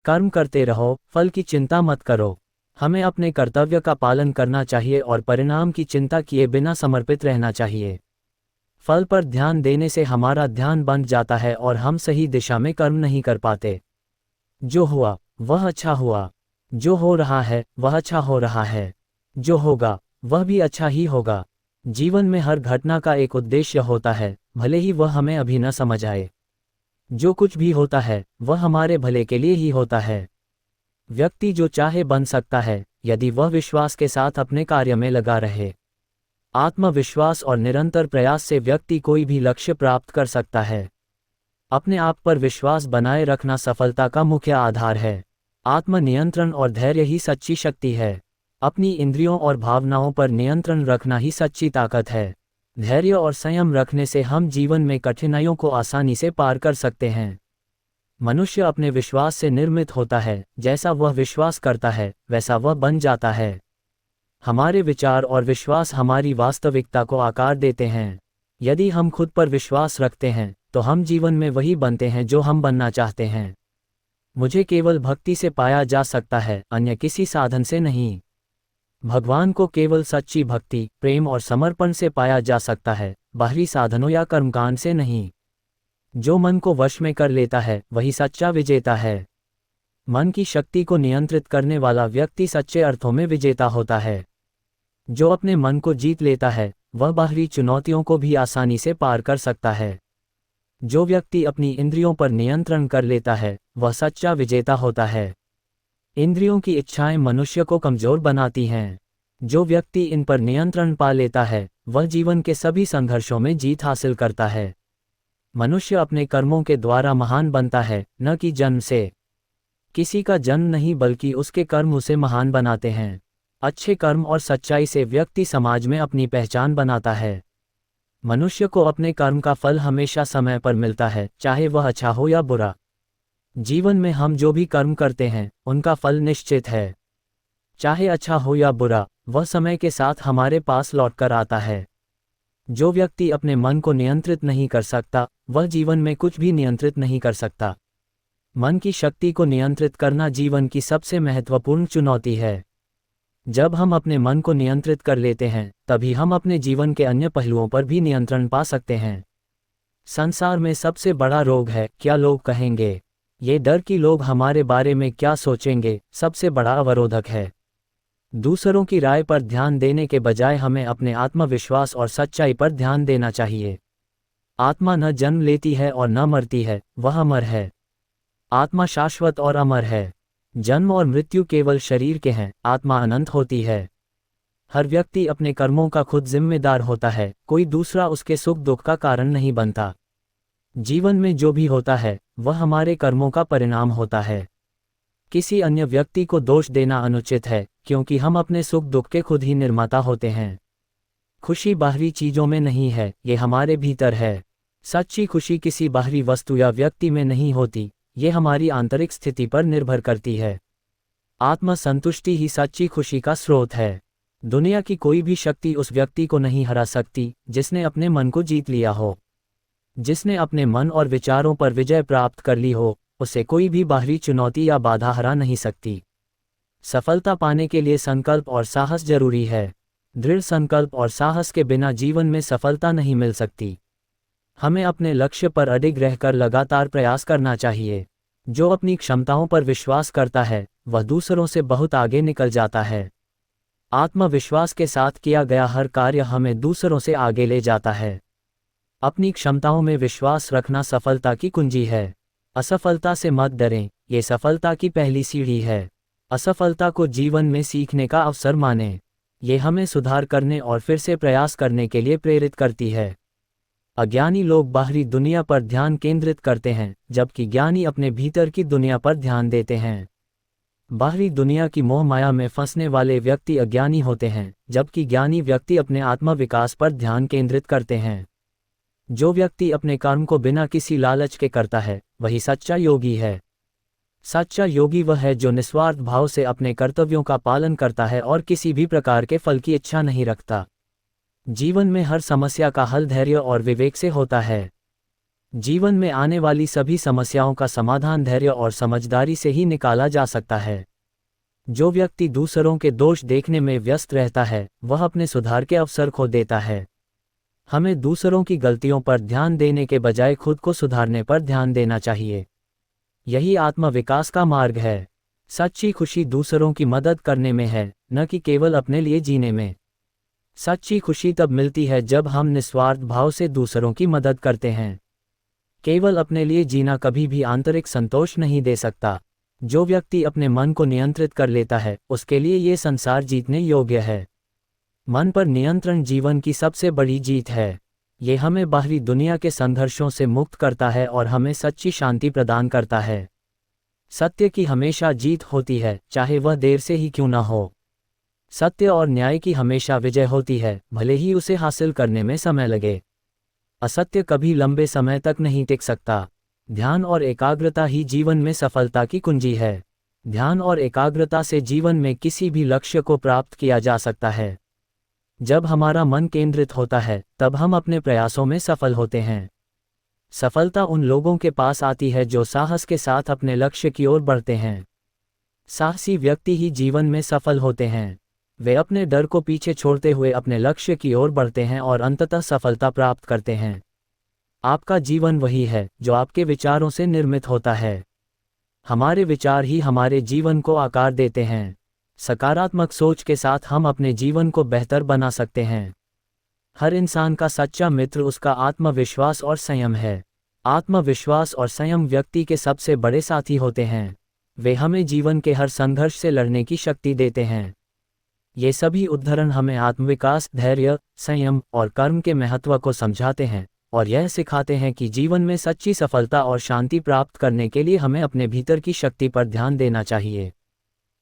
कर्म करते रहो, फल की चिंता मत करो। हमें अपने कर्तव्य का पालन करना चाहिए और परिणाम की चिंता किए बिना समर्पित रहना चाहिए। फल पर ध्यान देने से हमारा ध्यान बंद जाता है और हम सही दिशा में कर्म नहीं कर पाते। जो हुआ वह अच्छा हुआ, जो हो रहा है वह अच्छा हो रहा है, जो होगा वह भी अच्छा ही होगा। जीवन में हर घटना का एक उद्देश्य होता है, भले ही वह हमें अभी न समझ आए। जो कुछ भी होता है वह हमारे भले के लिए ही होता है। व्यक्ति जो चाहे बन सकता है, यदि वह विश्वास के साथ अपने कार्य में लगा रहे। आत्मविश्वास और निरंतर प्रयास से व्यक्ति कोई भी लक्ष्य प्राप्त कर सकता है। अपने आप पर विश्वास बनाए रखना सफलता का मुख्य आधार है। आत्मनियंत्रण और धैर्य ही सच्ची शक्ति है। अपनी इंद्रियों और भावनाओं पर नियंत्रण रखना ही सच्ची ताकत है। धैर्य और संयम रखने से हम जीवन में कठिनाइयों को आसानी से पार कर सकते हैं। मनुष्य अपने विश्वास से निर्मित होता है, जैसा वह विश्वास करता है वैसा वह बन जाता है। हमारे विचार और विश्वास हमारी वास्तविकता को आकार देते हैं। यदि हम खुद पर विश्वास रखते हैं तो हम जीवन में वही बनते हैं जो हम बनना चाहते हैं। मुझे केवल भक्ति से पाया जा सकता है, अन्य किसी साधन से नहीं। भगवान को केवल सच्ची भक्ति, प्रेम और समर्पण से पाया जा सकता है, बाहरी साधनों या कर्मकांड से नहीं। जो मन को वश में कर लेता है वही सच्चा विजेता है। मन की शक्ति को नियंत्रित करने वाला व्यक्ति सच्चे अर्थों में विजेता होता है। जो अपने मन को जीत लेता है वह बाहरी चुनौतियों को भी आसानी से पार कर सकता है। जो व्यक्ति अपनी इंद्रियों पर नियंत्रण कर लेता है वह सच्चा विजेता होता है। इंद्रियों की इच्छाएं मनुष्य को कमजोर बनाती हैं। जो व्यक्ति इन पर नियंत्रण पा लेता है वह जीवन के सभी संघर्षों में जीत हासिल करता है। मनुष्य अपने कर्मों के द्वारा महान बनता है, न कि जन्म से। किसी का जन्म नहीं बल्कि उसके कर्म उसे महान बनाते हैं। अच्छे कर्म और सच्चाई से व्यक्ति समाज में अपनी पहचान बनाता है। मनुष्य को अपने कर्म का फल हमेशा समय पर मिलता है, चाहे वह अच्छा हो या बुरा। जीवन में हम जो भी कर्म करते हैं उनका फल निश्चित है। चाहे अच्छा हो या बुरा, वह समय के साथ हमारे पास लौटकर आता है। जो व्यक्ति अपने मन को नियंत्रित नहीं कर सकता वह जीवन में कुछ भी नियंत्रित नहीं कर सकता। मन की शक्ति को नियंत्रित करना जीवन की सबसे महत्वपूर्ण चुनौती है। जब हम अपने मन को नियंत्रित कर लेते हैं तभी हम अपने जीवन के अन्य पहलुओं पर भी नियंत्रण पा सकते हैं। संसार में सबसे बड़ा रोग है क्या लोग कहेंगे। ये डर कि लोग हमारे बारे में क्या सोचेंगे सबसे बड़ा अवरोधक है। दूसरों की राय पर ध्यान देने के बजाय हमें अपने आत्मविश्वास और सच्चाई पर ध्यान देना चाहिए। आत्मा न जन्म लेती है और न मरती है, वह अमर है। आत्मा शाश्वत और अमर है। जन्म और मृत्यु केवल शरीर के हैं, आत्मा अनंत होती है। हर व्यक्ति अपने कर्मों का खुद जिम्मेदार होता है, कोई दूसरा उसके सुख दुख का कारण नहीं बनता। जीवन में जो भी होता है वह हमारे कर्मों का परिणाम होता है। किसी अन्य व्यक्ति को दोष देना अनुचित है, क्योंकि हम अपने सुख दुख के खुद ही निर्माता होते हैं। खुशी बाहरी चीजों में नहीं है, ये हमारे भीतर है। सच्ची खुशी किसी बाहरी वस्तु या व्यक्ति में नहीं होती, ये हमारी आंतरिक स्थिति पर निर्भर करती है। आत्म संतुष्टि ही सच्ची खुशी का स्रोत है। दुनिया की कोई भी शक्ति उस व्यक्ति को नहीं हरा सकती जिसने अपने मन को जीत लिया हो। जिसने अपने मन और विचारों पर विजय प्राप्त कर ली हो, उसे कोई भी बाहरी चुनौती या बाधा हरा नहीं सकती। सफलता पाने के लिए संकल्प और साहस जरूरी है। दृढ़ संकल्प और साहस के बिना जीवन में सफलता नहीं मिल सकती। हमें अपने लक्ष्य पर अडिग रहकर लगातार प्रयास करना चाहिए। जो अपनी क्षमताओं पर विश्वास करता है वह दूसरों से बहुत आगे निकल जाता है। आत्मविश्वास के साथ किया गया हर कार्य हमें दूसरों से आगे ले जाता है। अपनी क्षमताओं में विश्वास रखना सफलता की कुंजी है। असफलता से मत डरें, ये सफलता की पहली सीढ़ी है। असफलता को जीवन में सीखने का अवसर मानें। ये हमें सुधार करने और फिर से प्रयास करने के लिए प्रेरित करती है। अज्ञानी लोग बाहरी दुनिया पर ध्यान केंद्रित करते हैं, जबकि ज्ञानी अपने भीतर की दुनिया पर ध्यान देते हैं। बाहरी दुनिया की मोह माया में फंसने वाले व्यक्ति अज्ञानी होते हैं, जबकि ज्ञानी व्यक्ति अपने आत्म विकास पर ध्यान केंद्रित करते हैं। जो व्यक्ति अपने कर्म को बिना किसी लालच के करता है वही सच्चा योगी है। सच्चा योगी वह है जो निस्वार्थ भाव से अपने कर्तव्यों का पालन करता है और किसी भी प्रकार के फल की इच्छा नहीं रखता। जीवन में हर समस्या का हल धैर्य और विवेक से होता है। जीवन में आने वाली सभी समस्याओं का समाधान धैर्य और समझदारी से ही निकाला जा सकता है। जो व्यक्ति दूसरों के दोष देखने में व्यस्त रहता है, वह अपने सुधार के अवसर खो देता है। हमें दूसरों की गलतियों पर ध्यान देने के बजाय खुद को सुधारने पर ध्यान देना चाहिए। यही आत्म विकास का मार्ग है। सच्ची खुशी दूसरों की मदद करने में है, न कि केवल अपने लिए जीने में। सच्ची खुशी तब मिलती है जब हम निस्वार्थ भाव से दूसरों की मदद करते हैं। केवल अपने लिए जीना कभी भी आंतरिक संतोष नहीं दे सकता। जो व्यक्ति अपने मन को नियंत्रित कर लेता है, उसके लिए ये संसार जीतने योग्य है। मन पर नियंत्रण जीवन की सबसे बड़ी जीत है। ये हमें बाहरी दुनिया के संघर्षों से मुक्त करता है और हमें सच्ची शांति प्रदान करता है। सत्य की हमेशा जीत होती है, चाहे वह देर से ही क्यों न हो। सत्य और न्याय की हमेशा विजय होती है, भले ही उसे हासिल करने में समय लगे। असत्य कभी लंबे समय तक नहीं टिक सकता। ध्यान और एकाग्रता ही जीवन में सफलता की कुंजी है। ध्यान और एकाग्रता से जीवन में किसी भी लक्ष्य को प्राप्त किया जा सकता है। जब हमारा मन केंद्रित होता है, तब हम अपने प्रयासों में सफल होते हैं। सफलता उन लोगों के पास आती है जो साहस के साथ अपने लक्ष्य की ओर बढ़ते हैं। साहसी व्यक्ति ही जीवन में सफल होते हैं। वे अपने डर को पीछे छोड़ते हुए अपने लक्ष्य की ओर बढ़ते हैं और अंततः सफलता प्राप्त करते हैं। आपका जीवन वही है जो आपके विचारों से निर्मित होता है। हमारे विचार ही हमारे जीवन को आकार देते हैं। सकारात्मक सोच के साथ हम अपने जीवन को बेहतर बना सकते हैं। हर इंसान का सच्चा मित्र उसका आत्मविश्वास और संयम है। आत्मविश्वास और संयम व्यक्ति के सबसे बड़े साथी होते हैं। वे हमें जीवन के हर संघर्ष से लड़ने की शक्ति देते हैं। ये सभी उदाहरण हमें आत्मविकास, धैर्य, संयम और कर्म के महत्व को समझाते हैं और यह सिखाते हैं कि जीवन में सच्ची सफलता और शांति प्राप्त करने के लिए हमें अपने भीतर की शक्ति पर ध्यान देना चाहिए।